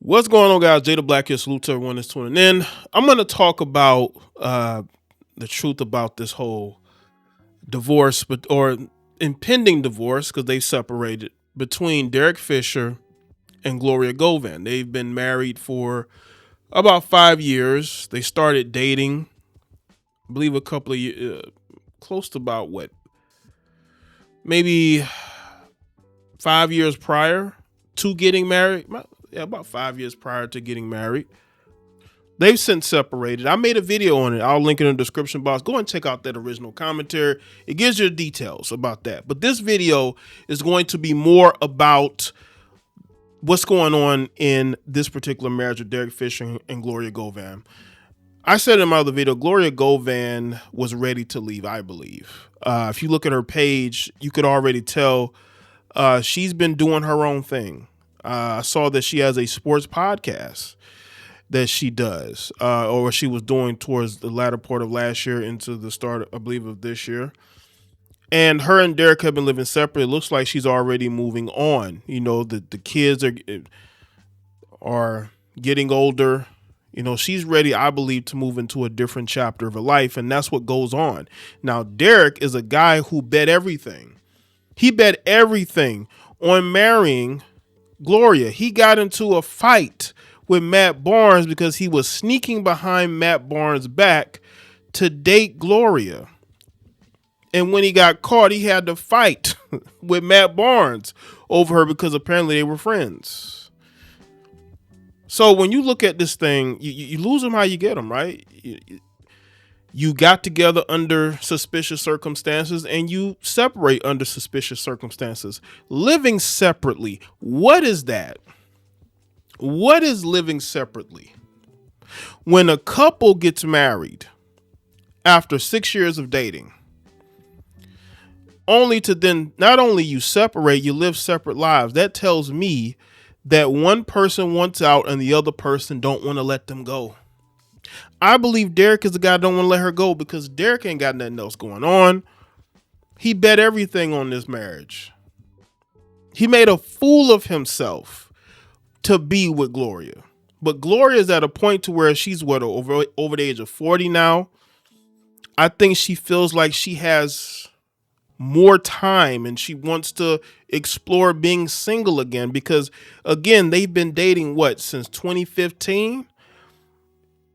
What's going on, guys? Jay the Black here. Salute to everyone that's tuning in. I'm going to talk about the truth about this whole divorce, or impending divorce, because they've separated, between Derek Fisher and Gloria Govan. They've been married for about 5 years. They started dating, I believe, a couple of years, close to about maybe 5 years prior to getting married. Yeah, about 5 years prior to getting married. They've since separated. I made a video on it. I'll link it in the description box. Go and check out that original commentary. It gives you details about that. But this video is going to be more about what's going on in this particular marriage of Derek Fisher and Gloria Govan. I said in my other video, Gloria Govan was ready to leave, I believe. If you look at her page, you could already tell she's been doing her own thing. I saw that she has a sports podcast that she does, or she was doing towards the latter part of last year into the start, I believe, of this year. And her and Derek have been living separate. It looks like she's already moving on. You know, the kids are getting older. You know, she's ready, I believe, to move into a different chapter of her life, and that's what goes on. Now, Derek is a guy who bet everything. He bet everything on marrying Gloria. He got into a fight with Matt Barnes because he was sneaking behind Matt Barnes' back to date Gloria. And when he got caught, he had to fight with Matt Barnes over her because apparently they were friends. So when you look at this thing, you lose them how you get them, right? You got together under suspicious circumstances and you separate under suspicious circumstances. Living separately, what is that? What is living separately? When a couple gets married after 6 years of dating, only to then, not only you separate, you live separate lives. That tells me that one person wants out and the other person don't want to let them go. I believe Derek is the guy that don't want to let her go because Derek ain't got nothing else going on. He bet everything on this marriage. He made a fool of himself to be with Gloria. But Gloria is at a point to where she's over the age of 40 now. I think she feels like she has more time and she wants to explore being single again because, again, they've been dating since 2015.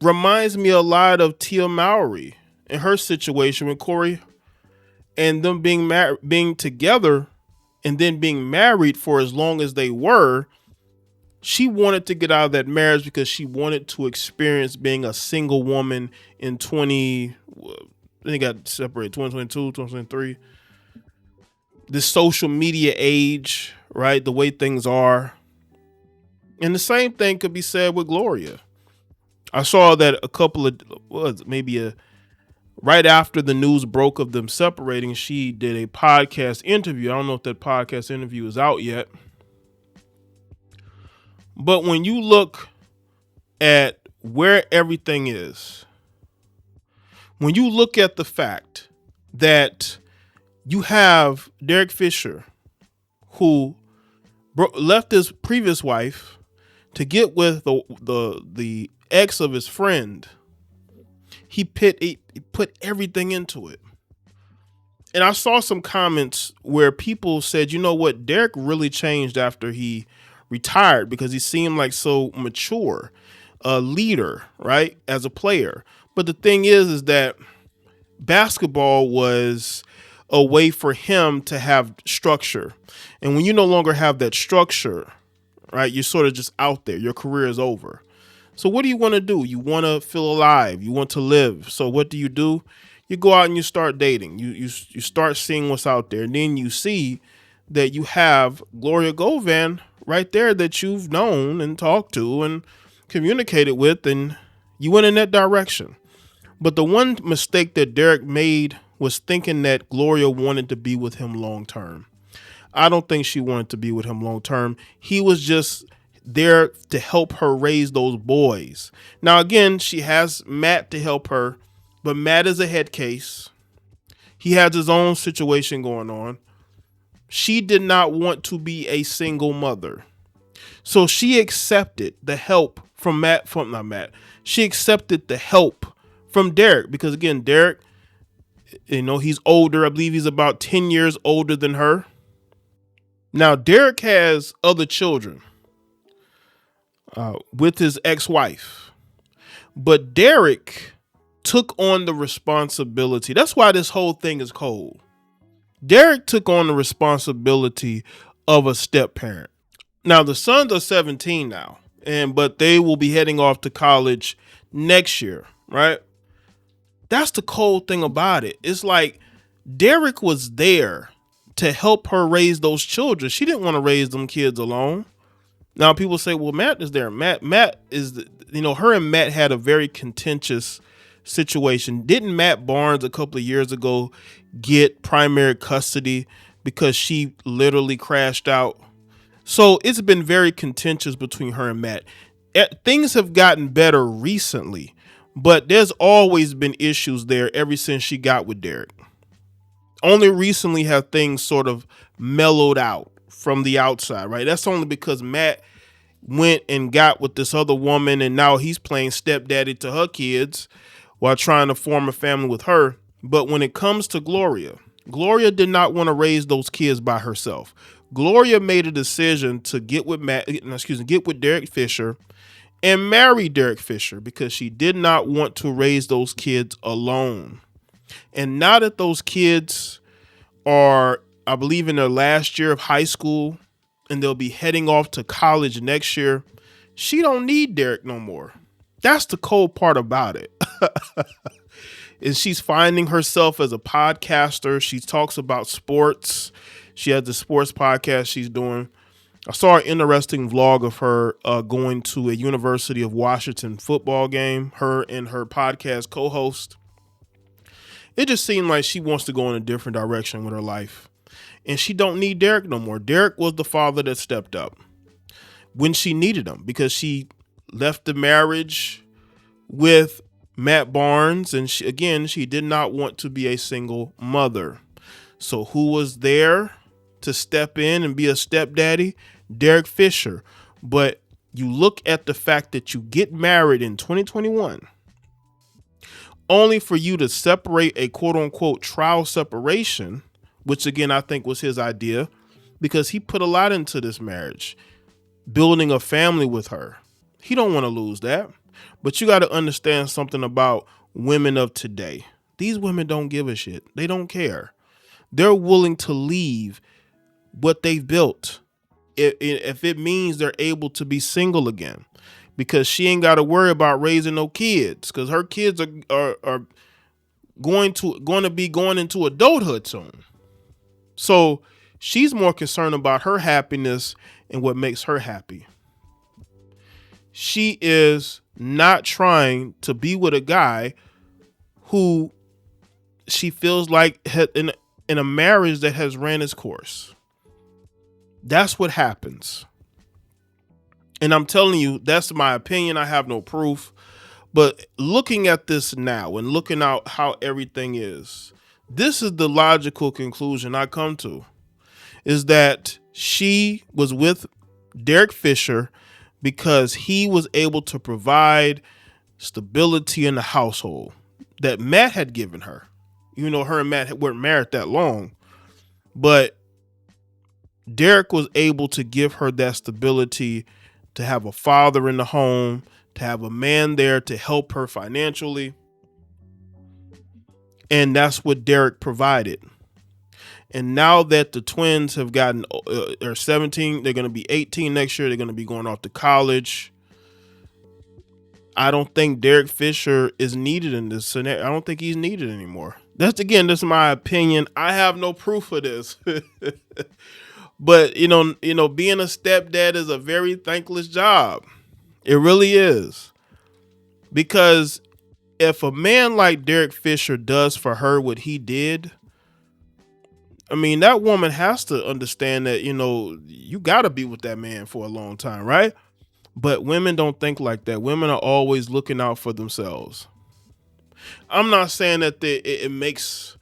Reminds me a lot of Tia Mowry and her situation with Corey and them being together and then being married for as long as they were. She wanted to get out of that marriage because she wanted to experience being a single woman in I think got separated 2022, 2023. This social media age, right? The way things are. And the same thing could be said with Gloria. I saw that a couple of, right after the news broke of them separating, she did a podcast interview. I don't know if that podcast interview is out yet. But when you look at where everything is, when you look at the fact that you have Derek Fisher, who left his previous wife to get with the ex of his friend, he put everything into it. And I saw some comments where people said, you know what, Derek really changed after he retired because he seemed like so mature, a leader, right, as a player. But the thing is that basketball was a way for him to have structure. And when you no longer have that structure, right, you're sort of just out there. Your career is over. So what do you want to do? You want to feel alive. You want to live. So what do? You go out and you start dating. You start seeing what's out there. And then you see that you have Gloria Govan right there that you've known and talked to and communicated with, and you went in that direction. But the one mistake that Derek made was thinking that Gloria wanted to be with him long term. I don't think she wanted to be with him long term. He was just there to help her raise those boys. Now, again, she has Matt to help her, but Matt is a head case. He has his own situation going on. She did not want to be a single mother. So she accepted the help from Matt, from not Matt. She accepted the help from Derek because again, Derek, he's older. I believe he's about 10 years older than her. Now, Derek has other children with his ex-wife, but Derek took on the responsibility. That's why this whole thing is cold. Derek took on the responsibility of a step parent. Now the sons are 17 now, but they will be heading off to college next year, right? That's the cold thing about it. It's like Derek was there to help her raise those children. She didn't want to raise them kids alone. Now people say, well, Matt is there. Matt is, her and Matt had a very contentious situation. Didn't Matt Barnes a couple of years ago get primary custody because she literally crashed out? So it's been very contentious between her and Matt. Things have gotten better recently, but there's always been issues there ever since she got with Derek. Only recently have things sort of mellowed out from the outside, right? That's only because Matt went and got with this other woman and now he's playing stepdaddy to her kids while trying to form a family with her. But when it comes to Gloria did not want to raise those kids by herself. Gloria made a decision to get with Derek Fisher and marry Derek Fisher because she did not want to raise those kids alone. And now that those kids are, I believe, in their last year of high school and they'll be heading off to college next year, she don't need Derek no more. That's the cold part about it. Is she's finding herself as a podcaster. She talks about sports. She has the sports podcast she's doing. I saw an interesting vlog of her going to a University of Washington football game, her and her podcast co-host. It just seemed like she wants to go in a different direction with her life. And she don't need Derek no more. Derek was the father that stepped up when she needed him because she left the marriage with Matt Barnes. And she did not want to be a single mother. So who was there to step in and be a stepdaddy? Derek Fisher. But you look at the fact that you get married in 2021 only for you to separate a quote unquote trial separation, which again, I think was his idea because he put a lot into this marriage, building a family with her. He don't want to lose that. But you got to understand something about women of today. These women don't give a shit. They don't care. They're willing to leave what they've built if it means they're able to be single again, because she ain't got to worry about raising no kids because her kids are going to be going into adulthood soon. So she's more concerned about her happiness and what makes her happy. She is not trying to be with a guy who she feels like in a marriage that has ran its course. That's what happens. And I'm telling you, that's my opinion. I have no proof. But looking at this now and looking out how everything is, this is the logical conclusion I come to, is that she was with Derek Fisher because he was able to provide stability in the household that Matt had given her. Her and Matt weren't married that long, but Derek was able to give her that stability, to have a father in the home, to have a man there to help her financially. And that's what Derek provided. And now that the twins have gotten, they're 17, they're going to be 18 next year. They're going to be going off to college. I don't think Derek Fisher is needed in this scenario. I don't think he's needed anymore. That's my opinion. I have no proof of this. But, being a stepdad is a very thankless job. It really is. Because if a man like Derek Fisher does for her what he did, that woman has to understand that, you got to be with that man for a long time, right? But women don't think like that. Women are always looking out for themselves. I'm not saying that it makes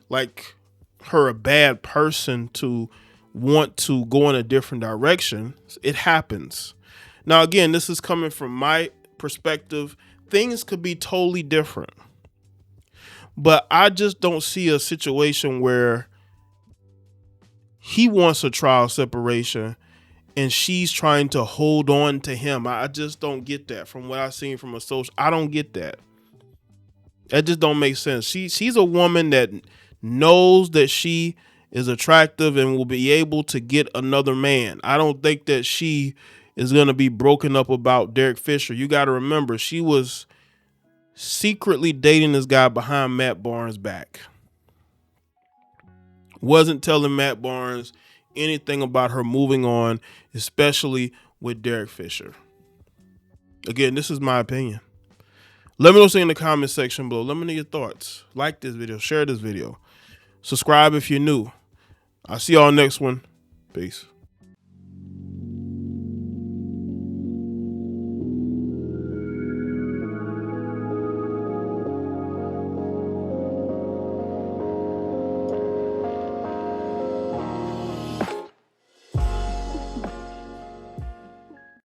like her a bad person to want to go in a different direction. It happens. Now, again, this is coming from my perspective. Things could be totally different, but I just don't see a situation where he wants a trial separation and she's trying to hold on to him. I just don't get that from what I've seen from a social. I don't get that. That just don't make sense. She's a woman that knows that she is attractive and will be able to get another man. I don't think that she is going to be broken up about Derek Fisher. You got to remember, she was secretly dating this guy behind Matt Barnes' back. Wasn't telling Matt Barnes anything about her moving on, especially with Derek Fisher. Again, this is my opinion. Let me know in the comment section below. Let me know your thoughts. Like this video, share this video. Subscribe if you're new. I'll see y'all next one. Peace.